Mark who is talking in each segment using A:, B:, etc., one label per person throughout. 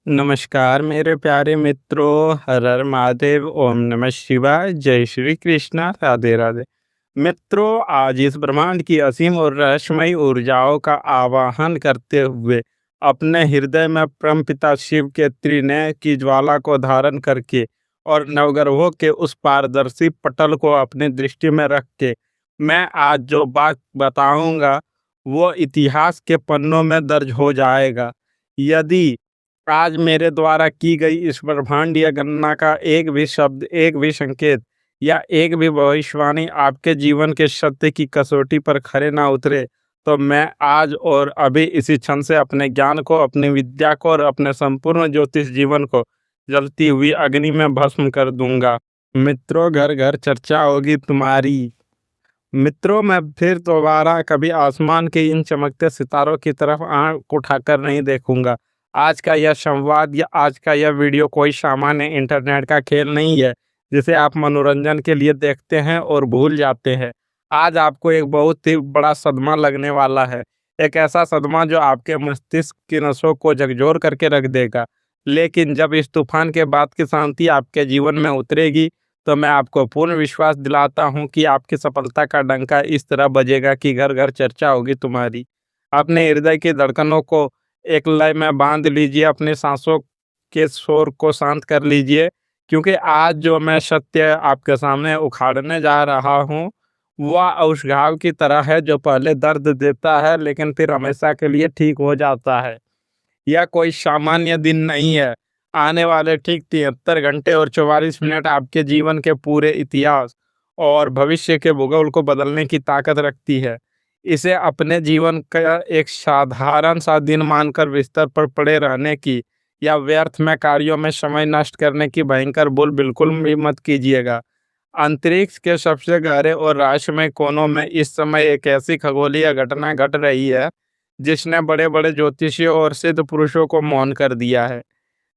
A: नमस्कार मेरे प्यारे मित्रों, हर हर महादेव, ओम नमः शिवाय, जय श्री कृष्णा, राधे राधे। मित्रों, आज इस ब्रह्मांड की असीम और रहस्यमयी ऊर्जाओं का आवाहन करते हुए अपने हृदय में परमपिता शिव के त्रिनय की ज्वाला को धारण करके और नवग्रहों के उस पारदर्शी पटल को अपनी दृष्टि में रख के मैं आज जो बात बताऊंगा वो इतिहास के पन्नों में दर्ज हो जाएगा। यदि आज मेरे द्वारा की गई इस ब्रह्मांडीय गणना का एक भी शब्द, एक भी संकेत या एक भी भविष्यवाणी आपके जीवन के सत्य की कसौटी पर खरे ना उतरे, तो मैं आज और अभी इसी क्षण से अपने ज्ञान को, अपनी विद्या को और अपने संपूर्ण ज्योतिष जीवन को जलती हुई अग्नि में भस्म कर दूंगा। मित्रों, घर घर चर्चा होगी तुम्हारी। मित्रों, मैं फिर दोबारा कभी आसमान के इन चमकते सितारों की तरफ आंख उठाकर नहीं देखूंगा। आज का यह संवाद या आज का यह वीडियो कोई सामान्य इंटरनेट का खेल नहीं है जिसे आप मनोरंजन के लिए देखते हैं और भूल जाते हैं। आज आपको एक बहुत ही बड़ा सदमा लगने वाला है। एक ऐसा सदमा जो आपके मस्तिष्क की नसों को झकझोर करके रख देगा। लेकिन जब इस तूफान के बाद की शांति आपके जीवन में उतरेगी, तो मैं आपको पूर्ण विश्वास दिलाता हूँ कि आपकी सफलता का डंका इस तरह बजेगा कि घर घर चर्चा होगी तुम्हारी। अपने हृदय की धड़कनों को एक लय में बांध लीजिए, अपनी सांसों के शोर को शांत कर लीजिए, क्योंकि आज जो मैं सत्य आपके सामने उखाड़ने जा रहा हूँ वह उस घाव की तरह है जो पहले दर्द देता है लेकिन फिर हमेशा के लिए ठीक हो जाता है। यह कोई सामान्य दिन नहीं है। आने वाले ठीक 73 घंटे और 44 मिनट आपके जीवन के पूरे इतिहास और भविष्य के भूगोल को बदलने की ताकत रखती है। इसे अपने जीवन का एक साधारण सा दिन मानकर बिस्तर पर पड़े रहने की या व्यर्थ में कार्यों में समय नष्ट करने की भयंकर भूल बिल्कुल भी मत कीजिएगा। अंतरिक्ष के सबसे गहरे और रहस्यमय कोनों में इस समय एक ऐसी खगोलीय घटना घट रही है जिसने बड़े बड़े ज्योतिषियों और सिद्ध पुरुषों को मौन कर दिया है।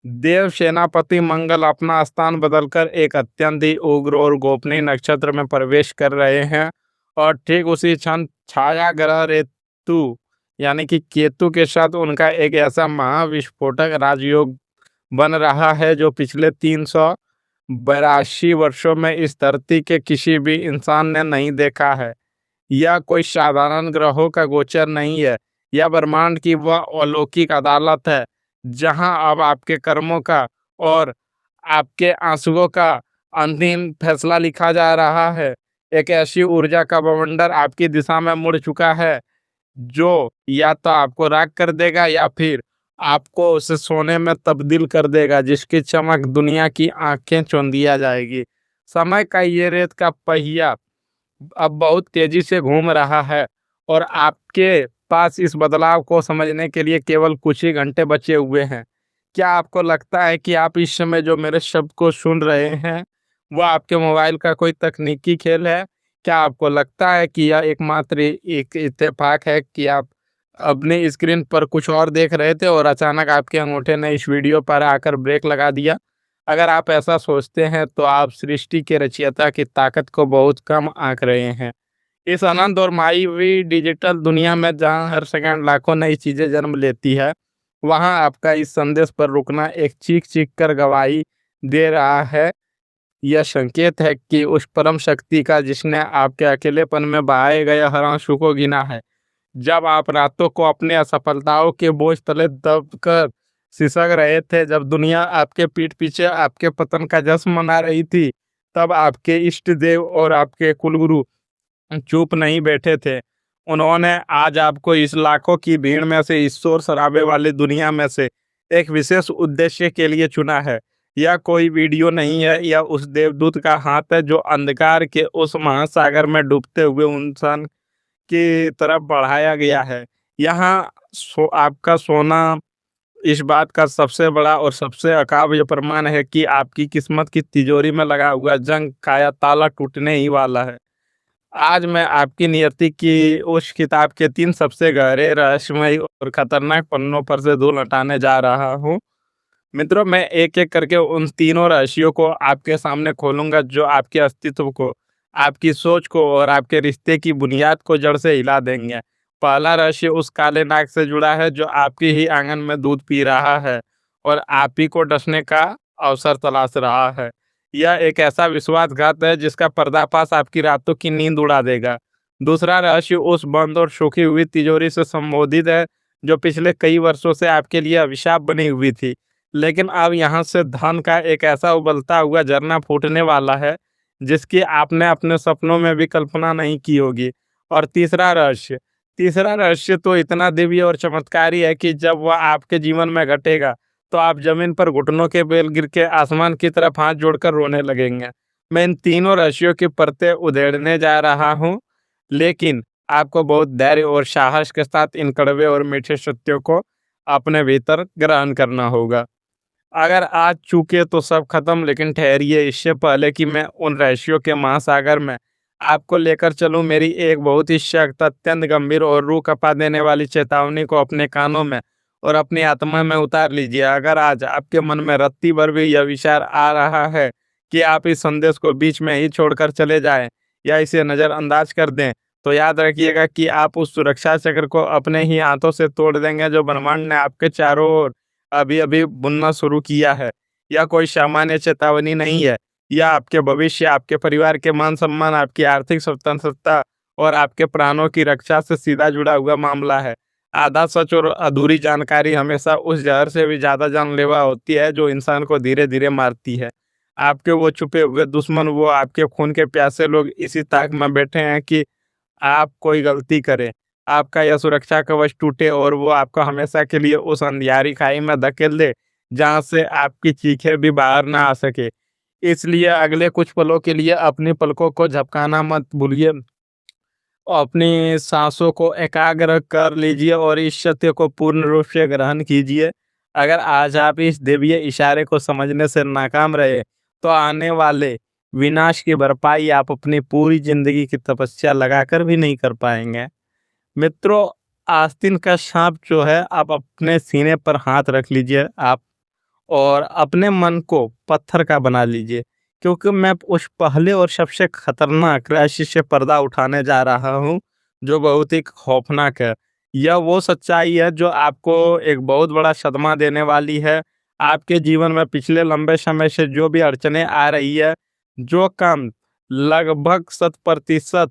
A: देव सेनापति मंगल अपना स्थान बदलकर एक अत्यंत ही उग्र और गोपनीय नक्षत्र में प्रवेश कर रहे हैं और ठीक उसी क्षण छाया ग्रह रेतु यानी कि केतु के साथ उनका एक ऐसा महाविस्फोटक राजयोग बन रहा है जो पिछले 382 वर्षों में इस धरती के किसी भी इंसान ने नहीं देखा है। यह कोई साधारण ग्रहों का गोचर नहीं है। यह ब्रह्मांड की वह अलौकिक अदालत है जहां अब आपके कर्मों का और आपके आंसुओं का अंतिम फैसला लिखा जा रहा है। एक ऐसी ऊर्जा का बवंडर आपकी दिशा में मुड़ चुका है जो या तो आपको राख कर देगा या फिर आपको उसे सोने में तब्दील कर देगा, जिसकी चमक दुनिया की आंखें चौंधिया जाएगी। समय का ये रेत का पहिया अब बहुत तेजी से घूम रहा है और आपके पास इस बदलाव को समझने के लिए केवल कुछ ही घंटे बचे हुए हैं। क्या आपको लगता है कि आप इस समय जो मेरे शब्द को सुन रहे हैं वह आपके मोबाइल का कोई तकनीकी खेल है? क्या आपको लगता है कि यह एकमात्र एक इत्तेफाक है कि आप अपने स्क्रीन पर कुछ और देख रहे थे और अचानक आपके अंगूठे ने इस वीडियो पर आकर ब्रेक लगा दिया? अगर आप ऐसा सोचते हैं तो आप सृष्टि के रचयिता की ताकत को बहुत कम आंक रहे हैं। इस अनंत और माई हुई डिजिटल दुनिया में जहां हर सेकंड लाखों नई चीजें जन्म लेती है, वहां आपका इस संदेश पर रुकना एक चीख चीख कर गवाही दे रहा है। यह संकेत है कि उस परम शक्ति का जिसने आपके अकेलेपन में बहाए गए हर आंसू को गिना है। जब आप रातों को अपने असफलताओं के बोझ तले दबकर सिसक रहे थे, जब दुनिया आपके पीठ पीछे आपके पतन का जश्न मना रही थी, तब आपके इष्ट देव और आपके कुलगुरु चुप नहीं बैठे थे। उन्होंने आज आपको इस लाखों की भीड़ में से, इस शोर शराबे वाली दुनिया में से एक विशेष उद्देश्य के लिए चुना है। यह कोई वीडियो नहीं है, यह उस देवदूत का हाथ है जो अंधकार के उस महासागर में डूबते हुए इंसान की तरफ बढ़ाया गया है। यहाँ आपका सोना इस बात का सबसे बड़ा और सबसे अकाव्य प्रमाण है कि आपकी किस्मत की तिजोरी में लगा हुआ जंग का या ताला टूटने ही वाला है। आज मैं आपकी नियति की उस किताब के 3 सबसे गहरे, रहस्यमय और खतरनाक पन्नों पर से धूल हटाने जा रहा हूँ। मित्रों, मैं एक-एक करके उन तीनों रहस्यों को आपके सामने खोलूँगा जो आपके अस्तित्व को, आपकी सोच को और आपके रिश्ते की बुनियाद को जड़ से हिला देंगे। पहला रहस्य उस काले नाग से जुड़ा है जो आपके ही आंगन में दूध पी रहा है और आप ही को डसने का अवसर तलाश रहा है। यह एक ऐसा विश्वासघात है जिसका पर्दाफाश आपकी रातों की नींद उड़ा देगा। दूसरा रहस्य उस बंद और सूखी हुई तिजोरी से संबोधित है जो पिछले कई वर्षों से आपके लिए अभिशाप बनी हुई थी। लेकिन अब यहाँ से धन का एक ऐसा उबलता हुआ झरना फूटने वाला है जिसकी आपने अपने सपनों में भी कल्पना नहीं की होगी। और तीसरा रहस्य तो इतना दिव्य और चमत्कारी है कि जब वह आपके जीवन में घटेगा तो आप जमीन पर घुटनों के बल गिर के आसमान की तरफ हाथ जोड़कर रोने लगेंगे। मैं इन तीनों रहस्यों की परतें उधेड़ने जा रहा हूँ, लेकिन आपको बहुत धैर्य और साहस के साथ इन कड़वे और मीठे सत्यों को अपने भीतर ग्रहण करना होगा। अगर आज चूके तो सब खत्म, लेकिन ठहरिए, इससे पहले कि मैं उन रहस्यों के महासागर में आपको लेकर चलूं, मेरी एक बहुत ही सख्त, अत्यंत गंभीर और रूह कपा देने वाली चेतावनी को अपने कानों में और अपनी आत्मा में उतार लीजिए। अगर आज आपके मन में रत्ती भर भी यह विचार आ रहा है कि आप इस संदेश को बीच में ही छोड़कर चले जाएं या इसे नज़रअंदाज कर दें, तो याद रखिएगा कि आप उस सुरक्षा चक्र को अपने ही हाथों से तोड़ देंगे जो ब्रह्मांड ने आपके चारों ओर अभी-अभी बुनना शुरू किया है। यह कोई सामान्य चेतावनी नहीं है। यह आपके भविष्य, आपके परिवार के मान-सम्मान, आपकी आर्थिक स्वतंत्रता और आपके प्राणों की रक्षा से सीधा जुड़ा हुआ मामला है। आधा सच और अधूरी जानकारी हमेशा उस ज़हर से भी ज़्यादा जानलेवा होती है जो इंसान को धीरे-धीरे मारती है। आपके वो छुपे हुए दुश्मन, वो आपके खून के प्यासे लोग इसी ताक में बैठे हैं कि आप कोई गलती करें, आपका यह सुरक्षा कवच टूटे और वो आपको हमेशा के लिए उस अंधियारी खाई में धकेल दे, जहाँ से आपकी चीखें भी बाहर ना आ सके। इसलिए अगले कुछ पलों के लिए अपनी पलकों को झपकाना मत भूलिए। अपनी सांसों को एकाग्र कर लीजिए और इस सत्य को पूर्ण रूप से ग्रहण कीजिए। अगर आज आप इस दिव्य इशारे को समझने से नाकाम रहे, तो आने वाले विनाश की भरपाई आप अपनी पूरी जिंदगी की तपस्या लगाकर भी नहीं कर पाएंगे। मित्रों, आस्तीन का सांप जो है, आप अपने सीने पर हाथ रख लीजिए आप और अपने मन को पत्थर का बना लीजिए, क्योंकि मैं उस पहले और सबसे खतरनाक रहस्य से पर्दा उठाने जा रहा हूँ जो बहुत ही खौफनाक है। यह वो सच्चाई है जो आपको एक बहुत बड़ा सदमा देने वाली है। आपके जीवन में पिछले लंबे समय से जो भी अड़चनें आ रही है, जो काम लगभग 100%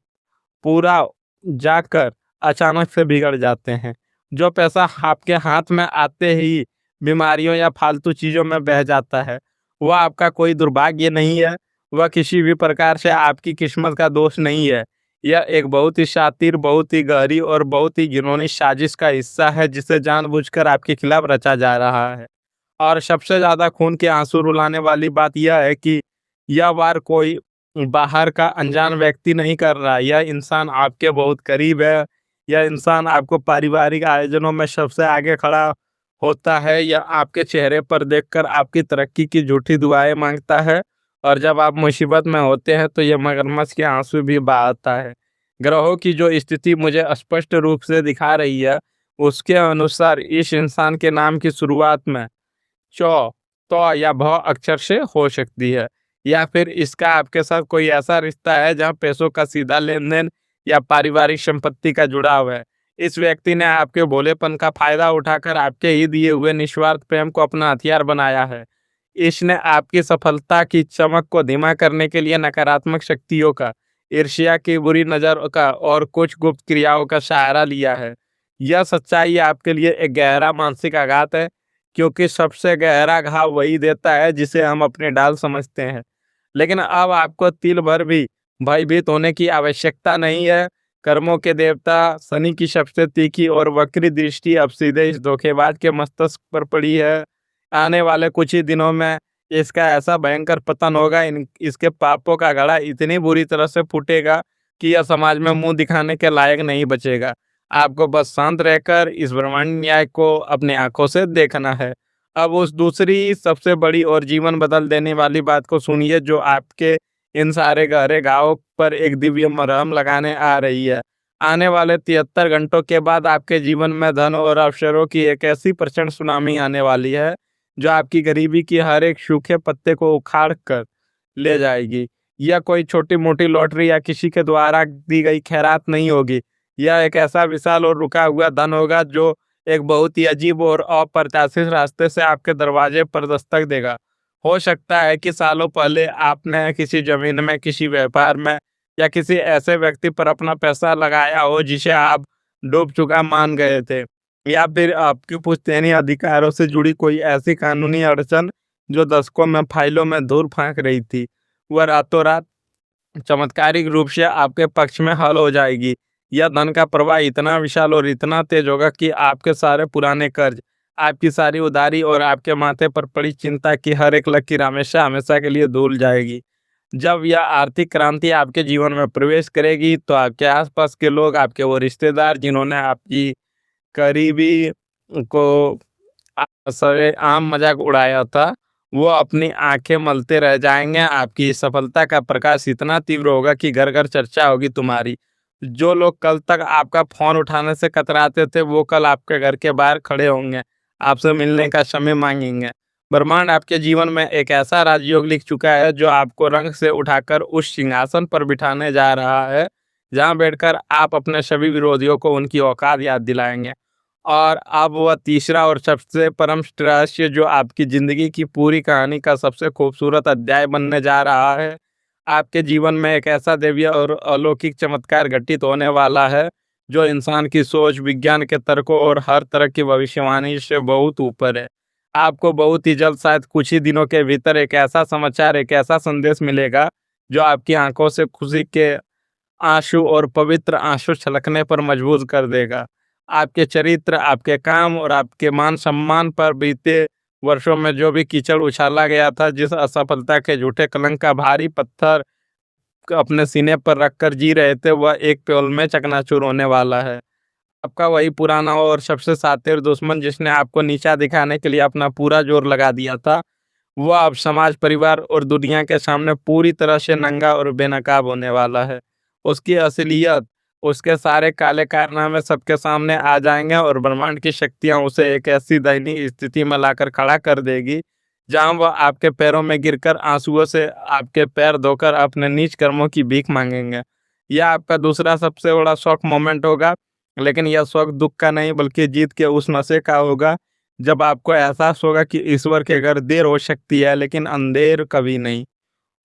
A: पूरा जाकर अचानक से बिगड़ जाते हैं, जो पैसा आपके हाथ में आते ही बीमारियों या फालतू चीज़ों में बह जाता है, वह आपका कोई दुर्भाग्य नहीं है, वह किसी भी प्रकार से आपकी किस्मत का दोष नहीं है। यह एक बहुत ही शातिर, बहुत ही गहरी और बहुत ही घिनौनी साजिश का हिस्सा है जिसे जानबूझकर आपके खिलाफ रचा जा रहा है। और सबसे ज़्यादा खून के आंसू रुलाने वाली बात यह है कि यह वार कोई बाहर का अनजान व्यक्ति नहीं कर रहा, यह इंसान आपके बहुत करीब है। यह इंसान आपको पारिवारिक आयोजनों में सबसे आगे खड़ा होता है, या आपके चेहरे पर देखकर आपकी तरक्की की झूठी दुआएं मांगता है, और जब आप मुसीबत में होते हैं तो यह मगरमच्छ के आंसू भी बहाता है। ग्रहों की जो स्थिति मुझे स्पष्ट रूप से दिखा रही है, उसके अनुसार इस इंसान के नाम की शुरुआत में चौ, तो या भ अक्षर से हो सकती है, या फिर इसका आपके साथ कोई ऐसा रिश्ता है जहां पैसों का सीधा लेन-देन या पारिवारिक संपत्ति का जुड़ाव है। इस व्यक्ति ने आपके भोलेपन का फायदा उठाकर आपके ही दिए हुए निस्वार्थ प्रेम को अपना हथियार बनाया है। इसने आपकी सफलता की चमक को धीमा करने के लिए नकारात्मक शक्तियों का, ईर्ष्या की बुरी नज़र का और कुछ गुप्त क्रियाओं का सहारा लिया है। यह सच्चाई आपके लिए एक गहरा मानसिक आघात है, क्योंकि सबसे गहरा घाव वही देता है जिसे हम अपनी ढाल समझते हैं। लेकिन अब आपको तिल भर भी भयभीत होने की आवश्यकता नहीं है। कर्मों के देवता शनि की सबसे तीखी और वक्री दृष्टि अब सीधे इस धोखेबाज के मस्तिष्क पर पड़ी है। आने वाले कुछ ही दिनों में इसका ऐसा भयंकर पतन होगा, इसके पापों का घड़ा इतनी बुरी तरह से फूटेगा कि यह समाज में मुंह दिखाने के लायक नहीं बचेगा। आपको बस शांत रहकर इस ब्रह्मांड न्याय को अपनी आंखों से देखना है। अब उस दूसरी सबसे बड़ी और जीवन बदल देने वाली बात को सुनिए जो आपके इन सारे गहरे घावों पर एक दिव्य मरहम लगाने आ रही है। आने वाले 73 घंटों के बाद आपके जीवन में धन और अवसरों की एक ऐसी प्रचंड सुनामी आने वाली है जो आपकी गरीबी की हर एक सूखे पत्ते को उखाड़ कर ले जाएगी। यह कोई छोटी मोटी लॉटरी या किसी के द्वारा दी गई खैरात नहीं होगी। यह एक ऐसा विशाल और रुका हुआ धन होगा जो एक बहुत ही अजीब और अप्रत्याशित रास्ते से आपके दरवाजे पर दस्तक देगा। हो सकता है कि सालों पहले आपने किसी ज़मीन में, किसी व्यापार में या किसी ऐसे व्यक्ति पर अपना पैसा लगाया हो जिसे आप डूब चुका मान गए थे, या फिर आपकी पुश्तैनी अधिकारों से जुड़ी कोई ऐसी कानूनी अड़चन जो दशकों में फाइलों में धूल फेंक रही थी, वह रातों-रात चमत्कारिक रूप से आपके पक्ष में हल हो जाएगी। यह धन का प्रवाह इतना विशाल और इतना तेज होगा कि आपके सारे पुराने कर्ज, आपकी सारी उधारी और आपके माथे पर पड़ी चिंता की हर एक लकीर हमेशा हमेशा के लिए धुल जाएगी। जब यह आर्थिक क्रांति आपके जीवन में प्रवेश करेगी, तो आपके आसपास के लोग, आपके वो रिश्तेदार जिन्होंने आपकी करीबी को सरेआम मजाक उड़ाया था, वो अपनी आंखें मलते रह जाएंगे। आपकी इस सफलता का प्रकाश इतना तीव्र होगा कि घर घर चर्चा होगी तुम्हारी। जो लोग कल तक आपका फोन उठाने से कतराते थे, वो कल आपके घर के बाहर खड़े होंगे, आपसे मिलने का समय मांगेंगे। ब्रह्मांड आपके जीवन में एक ऐसा राजयोग लिख चुका है जो आपको रंग से उठाकर उस सिंहासन पर बिठाने जा रहा है जहां बैठकर आप अपने सभी विरोधियों को उनकी औकात याद दिलाएंगे। और अब वह तीसरा और सबसे परम रहस्य जो आपकी ज़िंदगी की पूरी कहानी का सबसे खूबसूरत अध्याय बनने जा रहा है। आपके जीवन में एक ऐसा दैवीय और अलौकिक चमत्कार घटित होने वाला है, जो इंसान की सोच, विज्ञान के तर्कों और हर तरह की भविष्यवाणी से बहुत ऊपर है। आपको बहुत ही जल्द, शायद कुछ ही दिनों के भीतर, एक ऐसा समाचार, एक ऐसा संदेश मिलेगा, जो आपकी आँखों से खुशी के आँसू और पवित्र आँसू छलकने पर मजबूर कर देगा। आपके चरित्र, आपके काम और आपके मान-सम्मान पर बीते वर्षों में जो भी कीचड़ उछाला गया था, जिस असफलता के झूठे कलंक का भारी पत्थर अपने सीने पर रखकर जी रहे थे, वह एक पल में चकनाचूर होने वाला है। आपका वही पुराना और सबसे शातिर दुश्मन जिसने आपको नीचा दिखाने के लिए अपना पूरा जोर लगा दिया था, वह अब समाज, परिवार और दुनिया के सामने पूरी तरह से नंगा और बेनकाब होने वाला है। उसकी असलियत, उसके सारे काले कारनामे सबके सामने आ जाएंगे और ब्रह्मांड की शक्तियां उसे एक ऐसी दयनीय स्थिति में लाकर खड़ा कर देगी, जहां वह आपके पैरों में गिरकर आंसुओं से आपके पैर धोकर अपने नीच कर्मों की भीख मांगेंगे। यह आपका दूसरा सबसे बड़ा शौक मोमेंट होगा, लेकिन यह शौक दुख का नहीं बल्कि जीत के उस नशे का होगा, जब आपको एहसास होगा कि ईश्वर के घर देर हो सकती है लेकिन अंधेर कभी नहीं।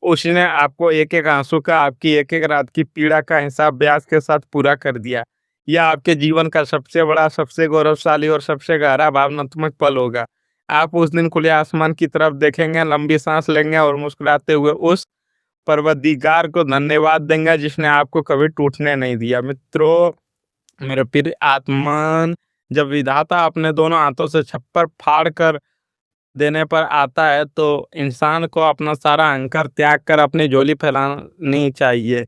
A: उसने आपको एक-एक आँसू का, आपकी एक-एक रात की पीड़ा का हिसाब ब्याज के साथ पूरा कर दिया। यह आपके जीवन का सबसे बड़ा, सबसे गौरवशाली और सबसे गहरा भावनात्मक पल होगा। आप उस दिन खुले आसमान की तरफ देखेंगे, लंबी सांस लेंगे और मुस्कुराते हुए उस परवरदिगार को धन्यवाद देंगे जिसने आपको कभी टूटने नहीं दिया। मित्रों, मेरे प्रिय आत्मान, जब विधाता अपने दोनों हाथों से छप्पर फाड़ कर देने पर आता है, तो इंसान को अपना सारा अहंकार त्याग कर अपनी झोली फैलानी चाहिए।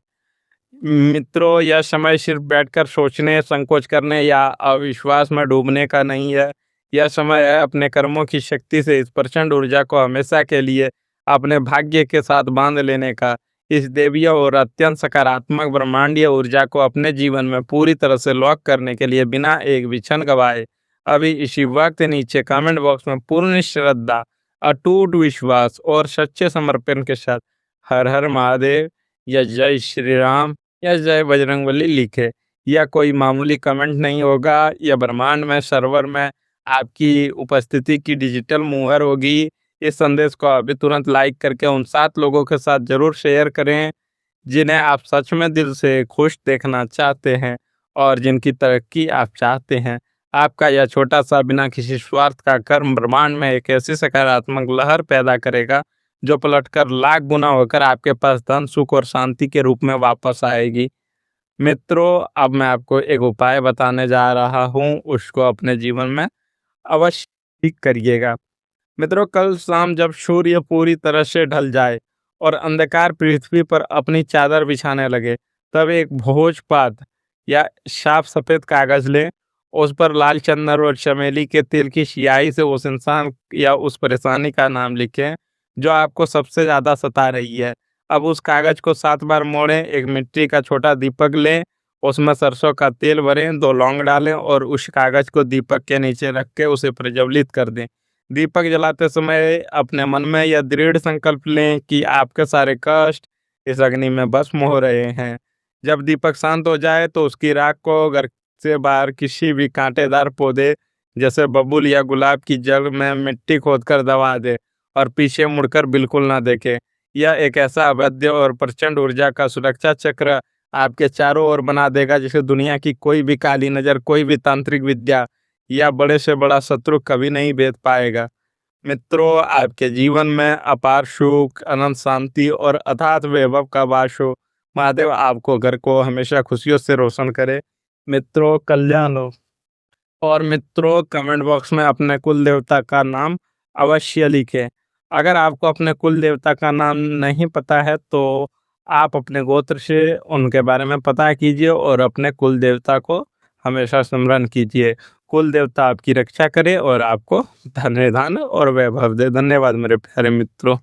A: मित्रों, यह समय सिर्फ बैठकर सोचने, संकोच करने या अविश्वास में डूबने का नहीं है। यह समय है अपने कर्मों की शक्ति से इस प्रचंड ऊर्जा को हमेशा के लिए अपने भाग्य के साथ बांध लेने का। इस दैवीय और अत्यंत सकारात्मक ब्रह्मांडीय ऊर्जा को अपने जीवन में पूरी तरह से लॉक करने के लिए बिना एक भी क्षण गवाए अभी इसी वक्त नीचे कमेंट बॉक्स में पूर्ण श्रद्धा, अटूट विश्वास और सच्चे समर्पण के साथ हर हर महादेव या जय श्री राम या जय बजरंगबली लिखे। यह कोई मामूली कमेंट नहीं होगा, यह ब्रह्मांड में, सर्वर में आपकी उपस्थिति की डिजिटल मुहर होगी। इस संदेश को अभी तुरंत लाइक करके उन 7 लोगों के साथ जरूर शेयर करें जिन्हें आप सच में दिल से खुश देखना चाहते हैं और जिनकी तरक्की आप चाहते हैं। आपका यह छोटा सा, बिना किसी स्वार्थ का कर्म ब्रह्मांड में एक ऐसी सकारात्मक लहर पैदा करेगा जो पलटकर लाख गुना होकर आपके पास धन, सुख और शांति के रूप में वापस आएगी। मित्रों, अब मैं आपको एक उपाय बताने जा रहा हूँ, उसको अपने जीवन में अवश्य ठीक करिएगा। मित्रों, कल शाम जब सूर्य पूरी तरह से ढल जाए और अंधकार पृथ्वी पर अपनी चादर बिछाने लगे, तब एक भोजपात या साफ सफेद कागज लें। उस पर लाल चंदन और चमेली के तेल की स्याही से उस इंसान या उस परेशानी का नाम लिखें जो आपको सबसे ज्यादा सता रही है। अब उस कागज को 7 बार मोड़ें, एक मिट्टी का छोटा दीपक लें, उसमें सरसों का तेल भरें, 2 लौंग डालें और उस कागज को दीपक के नीचे रख के उसे प्रज्वलित कर दें। दीपक जलाते समय अपने मन में यह दृढ़ संकल्प लें कि आपके सारे कष्ट इस अग्नि में भस्म हो रहे हैं। जब दीपक शांत हो जाए तो उसकी राख को घर से बाहर किसी भी कांटेदार पौधे, जैसे बबूल या गुलाब की जड़ में मिट्टी खोदकर दबा दे और पीछे मुड़कर बिल्कुल ना देखे। यह एक ऐसा अभेद्य और प्रचंड ऊर्जा का सुरक्षा चक्र आपके चारों ओर बना देगा, जिसे दुनिया की कोई भी काली नज़र, कोई भी तांत्रिक विद्या या बड़े से बड़ा शत्रु कभी नहीं भेद पाएगा। मित्रों, आपके जीवन में अपार सुख, अनंत शांति और अथात वैभव का वास हो। महादेव आपको घर को हमेशा खुशियों से रोशन करे। मित्रों, कल्याण हो। और मित्रों, कमेंट बॉक्स में अपने कुल देवता का नाम अवश्य लिखें। अगर आपको अपने कुल देवता का नाम नहीं पता है तो आप अपने गोत्र से उनके बारे में पता कीजिए और अपने कुल देवता को हमेशा स्मरण कीजिए। कुल देवता आपकी रक्षा करे और आपको धन धान्य और वैभव दे। धन्यवाद मेरे प्यारे मित्रों।